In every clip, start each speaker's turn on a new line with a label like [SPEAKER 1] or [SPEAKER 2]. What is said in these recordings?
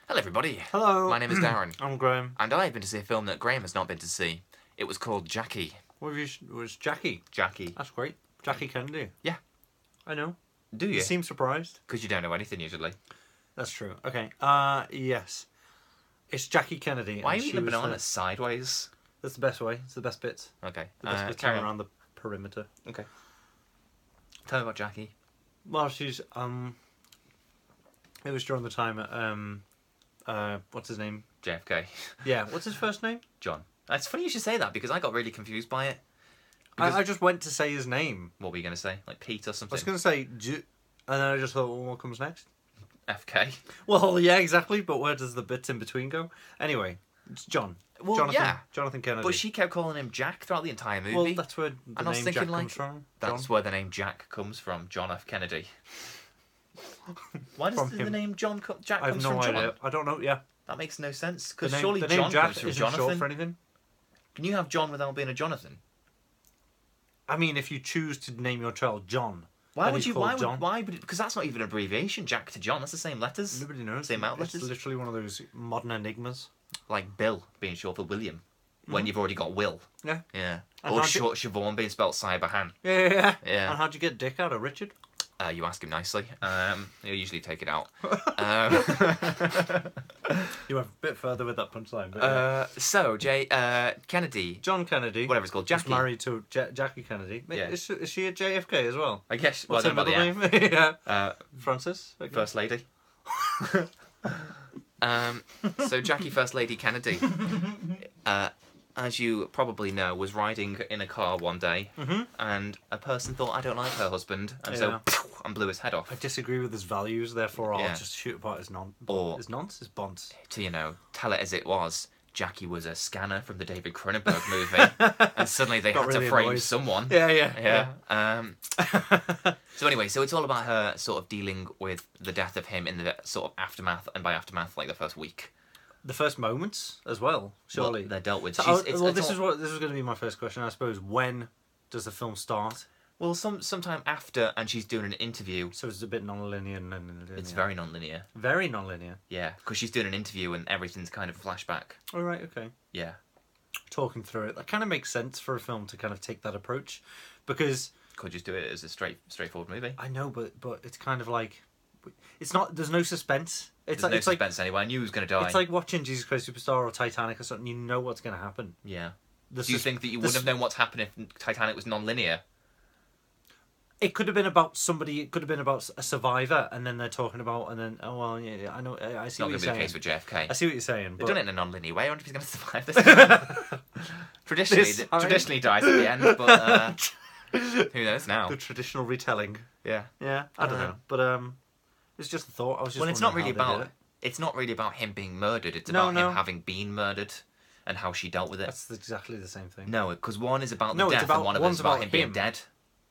[SPEAKER 1] Hello everybody.
[SPEAKER 2] Hello.
[SPEAKER 1] My name is Darren.
[SPEAKER 2] I'm Graham.
[SPEAKER 1] And I've been to see a film that Graham has not been to see. It was called Jackie.
[SPEAKER 2] It was Jackie.
[SPEAKER 1] Jackie.
[SPEAKER 2] That's great. Jackie Kennedy.
[SPEAKER 1] Yeah.
[SPEAKER 2] I know.
[SPEAKER 1] Do you?
[SPEAKER 2] You seem surprised.
[SPEAKER 1] Because you don't know anything usually.
[SPEAKER 2] That's true. Okay. Yes. It's Jackie Kennedy.
[SPEAKER 1] Why are you eating the banana sideways?
[SPEAKER 2] That's the best way. It's the best bits.
[SPEAKER 1] Okay.
[SPEAKER 2] The best bits
[SPEAKER 1] carry on.
[SPEAKER 2] around the perimeter.
[SPEAKER 1] Okay. Tell me about Jackie.
[SPEAKER 2] Well, she's it was during the time at what's his name?
[SPEAKER 1] JFK.
[SPEAKER 2] Yeah. What's his first name?
[SPEAKER 1] John. It's funny you should say that because I got really confused by it.
[SPEAKER 2] I just went to say his name.
[SPEAKER 1] What were you going to say? Like Pete or
[SPEAKER 2] I
[SPEAKER 1] something?
[SPEAKER 2] was going to say, and then I just thought, well, what comes next?
[SPEAKER 1] FK.
[SPEAKER 2] Well, yeah, exactly. But where does the bits in between go? Anyway, it's John.
[SPEAKER 1] Well,
[SPEAKER 2] Jonathan Kennedy.
[SPEAKER 1] But she kept calling him Jack throughout the entire movie.
[SPEAKER 2] Well, that's where the
[SPEAKER 1] and I was
[SPEAKER 2] name
[SPEAKER 1] thinking,
[SPEAKER 2] Jack
[SPEAKER 1] like,
[SPEAKER 2] comes from.
[SPEAKER 1] That's where the name Jack comes from. John F. Kennedy. Why does the name Jack
[SPEAKER 2] I have
[SPEAKER 1] comes
[SPEAKER 2] no
[SPEAKER 1] from John?
[SPEAKER 2] idea. I don't know. Yeah,
[SPEAKER 1] That makes no sense because
[SPEAKER 2] the
[SPEAKER 1] surely
[SPEAKER 2] name
[SPEAKER 1] John
[SPEAKER 2] Jack
[SPEAKER 1] comes from
[SPEAKER 2] isn't short
[SPEAKER 1] Jonathan.
[SPEAKER 2] for anything.
[SPEAKER 1] Can you have John without being a Jonathan?
[SPEAKER 2] I mean, if you choose to name your child John,
[SPEAKER 1] Why
[SPEAKER 2] then
[SPEAKER 1] would
[SPEAKER 2] he's
[SPEAKER 1] you?
[SPEAKER 2] called John.
[SPEAKER 1] Why would? Because that's not even an abbreviation. Jack to John. That's the same letters.
[SPEAKER 2] Nobody knows.
[SPEAKER 1] Same amount of
[SPEAKER 2] It's
[SPEAKER 1] letters.
[SPEAKER 2] literally one of those modern enigmas.
[SPEAKER 1] Like Bill being short for William, when you've already got Will.
[SPEAKER 2] Yeah.
[SPEAKER 1] Yeah.
[SPEAKER 2] And
[SPEAKER 1] Or
[SPEAKER 2] how'd
[SPEAKER 1] short Siobhan being spelt Cyberhan.
[SPEAKER 2] Yeah.
[SPEAKER 1] Yeah.
[SPEAKER 2] And how'd you get Dick out of Richard?
[SPEAKER 1] You ask him nicely. He'll usually take it out.
[SPEAKER 2] You went a bit further with that punchline. But
[SPEAKER 1] So Kennedy,
[SPEAKER 2] John Kennedy,
[SPEAKER 1] whatever it's called,
[SPEAKER 2] was
[SPEAKER 1] Jackie.
[SPEAKER 2] married to Jackie Kennedy.
[SPEAKER 1] Yeah.
[SPEAKER 2] Is she a JFK as well?
[SPEAKER 1] I guess. Well,
[SPEAKER 2] What's
[SPEAKER 1] I
[SPEAKER 2] her
[SPEAKER 1] don't know
[SPEAKER 2] middle
[SPEAKER 1] about the
[SPEAKER 2] name? Yeah. Frances. I guess.
[SPEAKER 1] First Lady. So Jackie First Lady Kennedy, as you probably know, was riding in a car one day, and a person thought, I don't like her husband, and so and blew his head off.
[SPEAKER 2] I disagree with his values, therefore I'll
[SPEAKER 1] Yeah.
[SPEAKER 2] just shoot apart his
[SPEAKER 1] Or-
[SPEAKER 2] his bonds.
[SPEAKER 1] To tell it as it was, Jackie was a scanner from the David Cronenberg movie, and suddenly they
[SPEAKER 2] Got
[SPEAKER 1] had
[SPEAKER 2] really
[SPEAKER 1] to frame
[SPEAKER 2] annoyed.
[SPEAKER 1] someone.
[SPEAKER 2] Yeah.
[SPEAKER 1] So anyway, so it's all about her sort of dealing with the death of him in the sort of aftermath, and by aftermath, like the first week.
[SPEAKER 2] The first moments as well, surely.
[SPEAKER 1] Well, they're dealt with.
[SPEAKER 2] So,
[SPEAKER 1] This
[SPEAKER 2] this was going to be my first question, I suppose. When does the film start?
[SPEAKER 1] Well, sometime after, and she's doing an interview.
[SPEAKER 2] So it's a bit non-linear.
[SPEAKER 1] It's very non-linear.
[SPEAKER 2] Very non-linear.
[SPEAKER 1] Yeah, because she's doing an interview and everything's kind of flashback.
[SPEAKER 2] All right, okay.
[SPEAKER 1] Yeah.
[SPEAKER 2] Talking through it, that kind of makes sense for a film to kind of take that approach, because
[SPEAKER 1] Could just do it as a straightforward movie.
[SPEAKER 2] I know, but it's kind of like it's not. There's no suspense.
[SPEAKER 1] There's no suspense anyway. I knew he was going to die.
[SPEAKER 2] It's like watching Jesus Christ Superstar or Titanic or something. You know what's going to happen.
[SPEAKER 1] Yeah. Do you think that you wouldn't have known what's happened if Titanic was non-linear?
[SPEAKER 2] It could have been about somebody. It could have been about a survivor, and then they're talking about, and then I know. I see
[SPEAKER 1] Not
[SPEAKER 2] what
[SPEAKER 1] going to
[SPEAKER 2] you're
[SPEAKER 1] be the
[SPEAKER 2] saying.
[SPEAKER 1] case with JFK.
[SPEAKER 2] I see what you're saying.
[SPEAKER 1] They've
[SPEAKER 2] But
[SPEAKER 1] done it in a non-linear way. I wonder if he's going to survive this. Traditionally dies at the end, but who knows now?
[SPEAKER 2] the traditional retelling.
[SPEAKER 1] Yeah.
[SPEAKER 2] Yeah, I don't know, but it's just a thought. I was just.
[SPEAKER 1] Well, it's not
[SPEAKER 2] wondering
[SPEAKER 1] really
[SPEAKER 2] how they did
[SPEAKER 1] about.
[SPEAKER 2] it.
[SPEAKER 1] It's not really about him being murdered. It's
[SPEAKER 2] No,
[SPEAKER 1] about
[SPEAKER 2] no.
[SPEAKER 1] him having been murdered, and how she dealt with it.
[SPEAKER 2] That's exactly the same thing.
[SPEAKER 1] No, because one is about the
[SPEAKER 2] No, it's
[SPEAKER 1] death,
[SPEAKER 2] about-
[SPEAKER 1] and one of
[SPEAKER 2] one's
[SPEAKER 1] it's about
[SPEAKER 2] about
[SPEAKER 1] him being
[SPEAKER 2] him.
[SPEAKER 1] dead.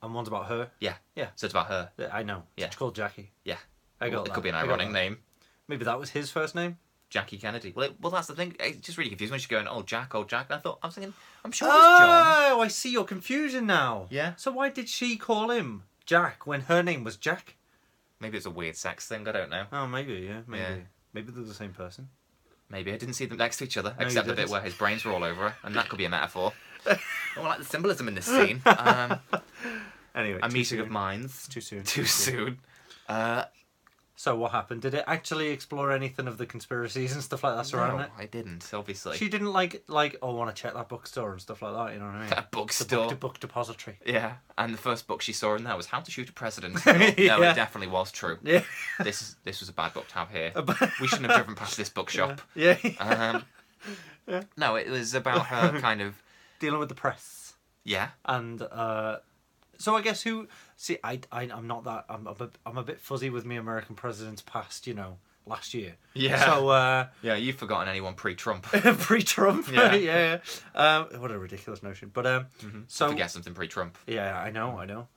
[SPEAKER 2] And one's about her.
[SPEAKER 1] Yeah.
[SPEAKER 2] Yeah.
[SPEAKER 1] So it's about her.
[SPEAKER 2] I know.
[SPEAKER 1] Yeah.
[SPEAKER 2] She's called Jackie.
[SPEAKER 1] Yeah.
[SPEAKER 2] I got
[SPEAKER 1] Well, it
[SPEAKER 2] that.
[SPEAKER 1] could be an
[SPEAKER 2] I got
[SPEAKER 1] ironic
[SPEAKER 2] that.
[SPEAKER 1] name.
[SPEAKER 2] Maybe that was his first name.
[SPEAKER 1] Jackie Kennedy. Well, that's the thing. It's just really confusing when she's going, "Oh, Jack, oh, Jack." And I was thinking, I'm sure it's John.
[SPEAKER 2] Oh, I see your confusion now.
[SPEAKER 1] Yeah.
[SPEAKER 2] So why did she call him Jack when her name was Jack?
[SPEAKER 1] Maybe it's a weird sex thing. I don't know.
[SPEAKER 2] Oh, maybe, yeah. Maybe.
[SPEAKER 1] Yeah.
[SPEAKER 2] Maybe they're the same person.
[SPEAKER 1] Maybe I didn't see them next to each other,
[SPEAKER 2] No, you
[SPEAKER 1] except the bit
[SPEAKER 2] didn't.
[SPEAKER 1] where his brains were all over her, and that could be a metaphor. I don't like the symbolism in this scene.
[SPEAKER 2] Anyway,
[SPEAKER 1] A
[SPEAKER 2] too
[SPEAKER 1] meeting
[SPEAKER 2] soon.
[SPEAKER 1] of minds.
[SPEAKER 2] Too soon.
[SPEAKER 1] Too soon.
[SPEAKER 2] So what happened? Did it actually explore anything of the conspiracies and stuff like that surrounding
[SPEAKER 1] No,
[SPEAKER 2] it?
[SPEAKER 1] I didn't. Obviously.
[SPEAKER 2] She didn't like oh, want to check that bookstore and stuff like that. You know what I mean?
[SPEAKER 1] A bookstore.
[SPEAKER 2] The book depository.
[SPEAKER 1] Yeah, and the first book she saw in there was How to Shoot a President. No, it definitely was true.
[SPEAKER 2] Yeah.
[SPEAKER 1] This was a bad book to have here. We shouldn't have driven past this bookshop.
[SPEAKER 2] Yeah.
[SPEAKER 1] No, it was about her kind of
[SPEAKER 2] Dealing with the press.
[SPEAKER 1] yeah.
[SPEAKER 2] And so I guess who? See, I'm not that. I'm a bit fuzzy with me American presidents past, last year.
[SPEAKER 1] Yeah.
[SPEAKER 2] So
[SPEAKER 1] Yeah, you've forgotten anyone pre-Trump.
[SPEAKER 2] pre-Trump.
[SPEAKER 1] Yeah.
[SPEAKER 2] yeah. What a ridiculous notion. But so
[SPEAKER 1] Forget something pre-Trump.
[SPEAKER 2] yeah, I know.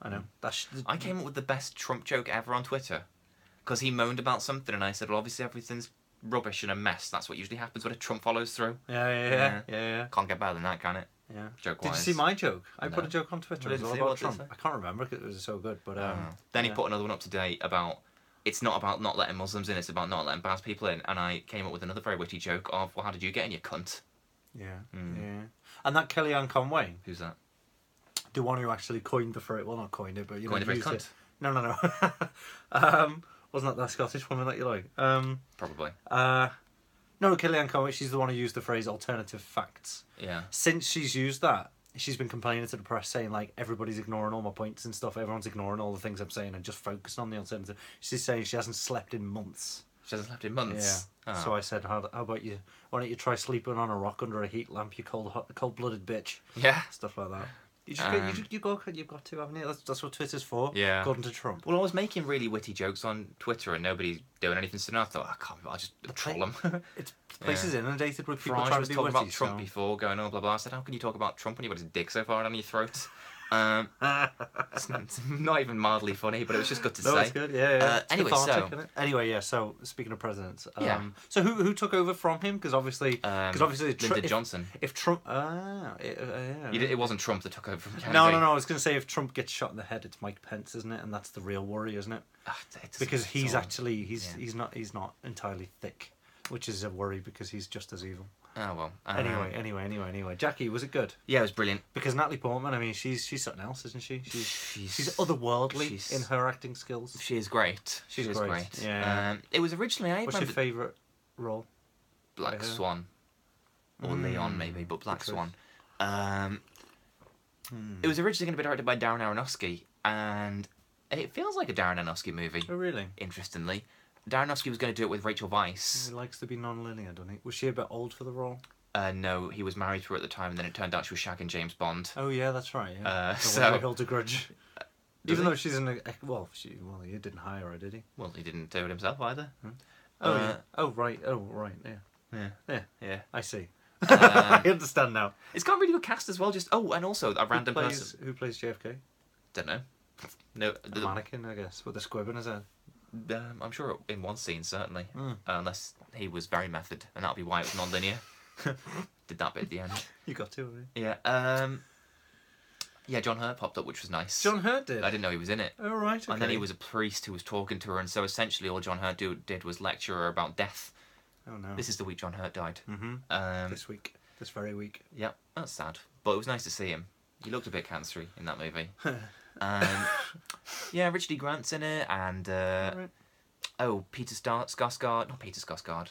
[SPEAKER 2] That's
[SPEAKER 1] I came up with the best Trump joke ever on Twitter because he moaned about something, and I said, "Well, obviously everything's rubbish and a mess. That's what usually happens when a Trump follows through.
[SPEAKER 2] yeah.
[SPEAKER 1] Can't get better than that, can it?
[SPEAKER 2] Yeah.
[SPEAKER 1] Joke-wise.
[SPEAKER 2] Did you see my joke? I put
[SPEAKER 1] No.
[SPEAKER 2] a joke on Twitter
[SPEAKER 1] What
[SPEAKER 2] as
[SPEAKER 1] did
[SPEAKER 2] well
[SPEAKER 1] it say?
[SPEAKER 2] about
[SPEAKER 1] What did it
[SPEAKER 2] Trump.
[SPEAKER 1] say?
[SPEAKER 2] I can't remember because it was so good. But
[SPEAKER 1] Then he
[SPEAKER 2] yeah.
[SPEAKER 1] put another one up to date about it's not about not letting Muslims in, it's about not letting bad people in. And I came up with another very witty joke of, well, how did you get in, you cunt?
[SPEAKER 2] Yeah, yeah. And that Kellyanne Conway.
[SPEAKER 1] Who's that?
[SPEAKER 2] The one who actually coined the phrase. Well, not coined it, but
[SPEAKER 1] Coined the phrase
[SPEAKER 2] used
[SPEAKER 1] cunt?
[SPEAKER 2] it. No. Wasn't that Scottish woman that you like?
[SPEAKER 1] Probably.
[SPEAKER 2] No, Kellyanne Conway, she's the one who used the phrase alternative facts.
[SPEAKER 1] Yeah.
[SPEAKER 2] Since she's used that, she's been complaining to the press saying, like, everybody's ignoring all my points and stuff. Everyone's ignoring all the things I'm saying and just focusing on the alternative. She's saying she hasn't slept in months.
[SPEAKER 1] She hasn't slept in months?
[SPEAKER 2] Yeah.
[SPEAKER 1] Oh.
[SPEAKER 2] So I said, how about you? Why don't you try sleeping on a rock under a heat lamp, you cold-blooded bitch?
[SPEAKER 1] Yeah.
[SPEAKER 2] Stuff like that. You've got to, haven't you? That's what Twitter's for.
[SPEAKER 1] Yeah.
[SPEAKER 2] According to Trump.
[SPEAKER 1] Well, I was making really witty jokes on Twitter and nobody's doing anything, so now I thought, I'll just troll them.
[SPEAKER 2] It's places inundated with people
[SPEAKER 1] Farage
[SPEAKER 2] trying
[SPEAKER 1] was
[SPEAKER 2] to be
[SPEAKER 1] talking
[SPEAKER 2] witty,
[SPEAKER 1] about Trump before, going, oh, blah, blah. I said, how can you talk about Trump when you've got his dick so far down your throat? It's not even mildly funny, but it was just good to say.
[SPEAKER 2] It's good, yeah.
[SPEAKER 1] Anyway,
[SPEAKER 2] so speaking of presidents,
[SPEAKER 1] yeah.
[SPEAKER 2] So who took over from him? Because obviously,
[SPEAKER 1] Lyndon Johnson.
[SPEAKER 2] If Trump,
[SPEAKER 1] It wasn't Trump that took over from Kennedy.
[SPEAKER 2] No. I was going to say if Trump gets shot in the head, it's Mike Pence, isn't it? And that's the real worry, isn't it? Because he's not entirely thick, which is a worry because he's just as evil.
[SPEAKER 1] Oh well.
[SPEAKER 2] Anyway. Jackie, was it good?
[SPEAKER 1] Yeah, it was brilliant.
[SPEAKER 2] Because Natalie Portman, I mean, she's something else, isn't she? She's otherworldly in her acting skills.
[SPEAKER 1] She is great.
[SPEAKER 2] She's great. Yeah.
[SPEAKER 1] It was originally.
[SPEAKER 2] What's your favourite role?
[SPEAKER 1] Black Swan, or Leon maybe, but Black Swan. It was originally going to be directed by Darren Aronofsky, and it feels like a Darren Aronofsky movie.
[SPEAKER 2] Oh really?
[SPEAKER 1] Interestingly. Darren Aronofsky was going to do it with Rachel Weisz.
[SPEAKER 2] He likes to be non-linear, doesn't he? Was she a bit old for the role?
[SPEAKER 1] No, he was married to her at the time, and then it turned out she was shagging James Bond.
[SPEAKER 2] Oh yeah, that's right. Yeah.
[SPEAKER 1] So
[SPEAKER 2] I hold a grudge. Even though she's in a he didn't hire her, did he?
[SPEAKER 1] Well, he didn't do it himself either.
[SPEAKER 2] Yeah. Oh right. Yeah. I see. I understand now.
[SPEAKER 1] It's got a really good cast as well. And also a random person.
[SPEAKER 2] Who plays JFK?
[SPEAKER 1] Don't know. No,
[SPEAKER 2] a mannequin, I guess, with a squib in his head.
[SPEAKER 1] I'm sure in one scene, certainly. Unless he was very method, and that'll be why it was non-linear. Did that bit at the end.
[SPEAKER 2] You got to, haven't you?
[SPEAKER 1] Yeah. Yeah, John Hurt popped up, which was nice.
[SPEAKER 2] John Hurt did?
[SPEAKER 1] I didn't know he was in it.
[SPEAKER 2] Oh, right, okay.
[SPEAKER 1] And then he was a priest who was talking to her, and so essentially all John Hurt did was lecture her about death.
[SPEAKER 2] Oh, no.
[SPEAKER 1] This is the week John Hurt died.
[SPEAKER 2] Mm-hmm. This very week.
[SPEAKER 1] Yeah, that's sad. But it was nice to see him. He looked a bit cancery in that movie. Yeah, Richard E. Grant's in it, and
[SPEAKER 2] right.
[SPEAKER 1] Peter Skarsgård. Not Peter Skarsgård.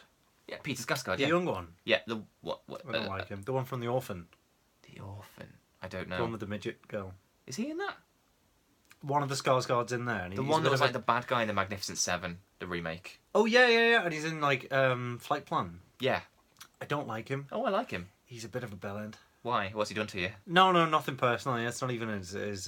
[SPEAKER 1] Yeah, Peter Skarsgård.
[SPEAKER 2] The young one.
[SPEAKER 1] Yeah, the what?
[SPEAKER 2] I don't like him. The one from The Orphan.
[SPEAKER 1] The Orphan. I don't know.
[SPEAKER 2] The one with the midget girl.
[SPEAKER 1] Is he in that?
[SPEAKER 2] One of the Skarsgårds in there. And
[SPEAKER 1] the one that was like the bad guy in the Magnificent Seven, the remake.
[SPEAKER 2] Oh yeah, and he's in like Flight Plan.
[SPEAKER 1] Yeah.
[SPEAKER 2] I don't like him.
[SPEAKER 1] Oh, I like him.
[SPEAKER 2] He's a bit of a bellend.
[SPEAKER 1] Why? What's he done to you?
[SPEAKER 2] No, nothing personally. It's not even his it's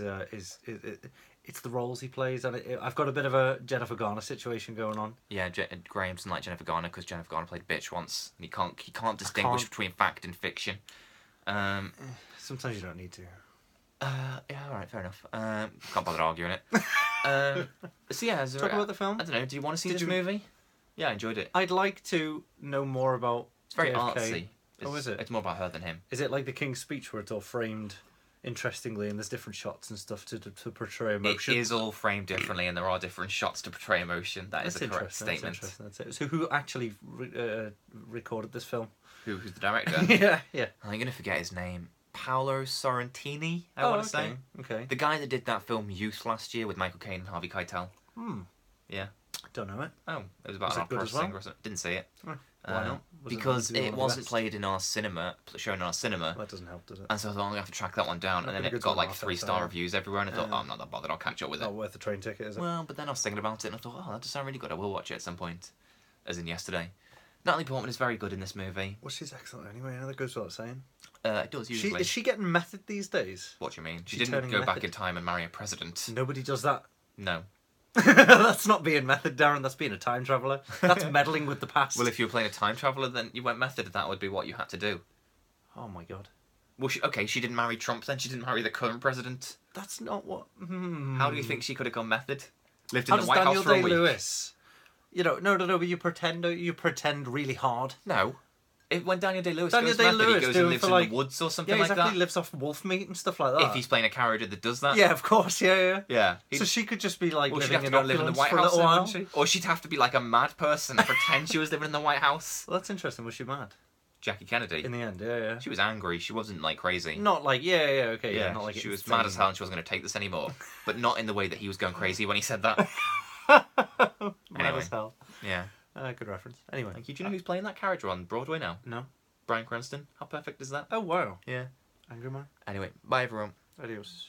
[SPEAKER 2] the roles he plays, and I've got a bit of a Jennifer Garner situation going on.
[SPEAKER 1] Yeah, Graham doesn't like Jennifer Garner because Jennifer Garner played bitch once, and he can't distinguish between fact and fiction.
[SPEAKER 2] Sometimes you don't need to.
[SPEAKER 1] Yeah, all right, fair enough. Can't bother arguing it. So yeah,
[SPEAKER 2] talk about the film.
[SPEAKER 1] I don't know. Do you want to see this movie? Yeah, I enjoyed it.
[SPEAKER 2] I'd like to know more about.
[SPEAKER 1] It's very
[SPEAKER 2] JFK.
[SPEAKER 1] artsy.
[SPEAKER 2] Is it?
[SPEAKER 1] It's more about her than him.
[SPEAKER 2] Is it like the King's Speech where it's all framed interestingly and there's different shots and stuff to portray emotion?
[SPEAKER 1] It is all framed differently and there are different shots to portray emotion. That's a correct statement.
[SPEAKER 2] That's it. So who actually recorded this film?
[SPEAKER 1] Who's the director?
[SPEAKER 2] yeah.
[SPEAKER 1] I'm going to forget his name. Paolo Sorrentini, I want to say.
[SPEAKER 2] Okay.
[SPEAKER 1] The guy that did that film Youth last year with Michael Caine and Harvey Keitel. Yeah.
[SPEAKER 2] Don't know it.
[SPEAKER 1] Oh, it was about an opera singer or something. Didn't see it.
[SPEAKER 2] Oh, why not?
[SPEAKER 1] Because it wasn't played in our cinema, shown in our cinema.
[SPEAKER 2] That doesn't help, does it?
[SPEAKER 1] And so I thought I'm going to have to track that one down. And then it got like 3-star reviews everywhere. And I thought, I'm not that bothered. I'll catch up with it.
[SPEAKER 2] Not worth the train ticket, is it?
[SPEAKER 1] Well, but then I was thinking about it and I thought, that does sound really good. I will watch it at some point. As in yesterday. Natalie Portman is very good in this movie.
[SPEAKER 2] Well, she's excellent anyway. That goes without saying.
[SPEAKER 1] It does usually.
[SPEAKER 2] Is she getting method these days?
[SPEAKER 1] What do you mean? She didn't go back in time and marry a president.
[SPEAKER 2] Nobody does that.
[SPEAKER 1] No.
[SPEAKER 2] That's not being method, Darren. That's being a time traveller. That's meddling with the past.
[SPEAKER 1] Well, if you were playing a time traveller, then you went method. That would be what you had to do.
[SPEAKER 2] Oh my god.
[SPEAKER 1] Well, she didn't marry Trump then. She didn't marry the current president.
[SPEAKER 2] That's not what...
[SPEAKER 1] How do you think she could have gone method? Lived
[SPEAKER 2] How
[SPEAKER 1] in the
[SPEAKER 2] does
[SPEAKER 1] White
[SPEAKER 2] Daniel
[SPEAKER 1] House for a week.
[SPEAKER 2] Day-Lewis? No, but you pretend really hard.
[SPEAKER 1] No. When Daniel Day-Lewis
[SPEAKER 2] Daniel
[SPEAKER 1] goes method, he
[SPEAKER 2] Day-Lewis
[SPEAKER 1] goes
[SPEAKER 2] doing
[SPEAKER 1] and lives
[SPEAKER 2] for,
[SPEAKER 1] in
[SPEAKER 2] like-
[SPEAKER 1] the woods or something
[SPEAKER 2] Yeah,
[SPEAKER 1] like
[SPEAKER 2] exactly.
[SPEAKER 1] that.
[SPEAKER 2] Lives off wolf meat and stuff like that.
[SPEAKER 1] If he's playing a character that does that.
[SPEAKER 2] Yeah, of course. Yeah.
[SPEAKER 1] Yeah.
[SPEAKER 2] So she could just be like
[SPEAKER 1] Or she'd
[SPEAKER 2] living
[SPEAKER 1] have to
[SPEAKER 2] in
[SPEAKER 1] go live in the
[SPEAKER 2] opulence
[SPEAKER 1] White
[SPEAKER 2] for a
[SPEAKER 1] House,
[SPEAKER 2] little
[SPEAKER 1] then,
[SPEAKER 2] while.
[SPEAKER 1] wouldn't she? Or she'd have to be like a mad person and pretend she was living in the White House.
[SPEAKER 2] Well, that's interesting. Was she mad
[SPEAKER 1] Jackie Kennedy.
[SPEAKER 2] in the end? Yeah.
[SPEAKER 1] She was angry. She wasn't like crazy.
[SPEAKER 2] Not like okay.
[SPEAKER 1] Yeah,
[SPEAKER 2] not like
[SPEAKER 1] she was
[SPEAKER 2] insane.
[SPEAKER 1] mad as hell and she wasn't going to take this anymore. But not in the way that he was going crazy when he said that.
[SPEAKER 2] Mad
[SPEAKER 1] Anyway.
[SPEAKER 2] as hell.
[SPEAKER 1] Yeah.
[SPEAKER 2] Good reference. Anyway.
[SPEAKER 1] Thank you. Do you know who's playing that character on Broadway now?
[SPEAKER 2] No.
[SPEAKER 1] Bryan Cranston. How perfect is that?
[SPEAKER 2] Oh wow.
[SPEAKER 1] Yeah.
[SPEAKER 2] Angry Man.
[SPEAKER 1] Anyway, bye everyone.
[SPEAKER 2] Adios.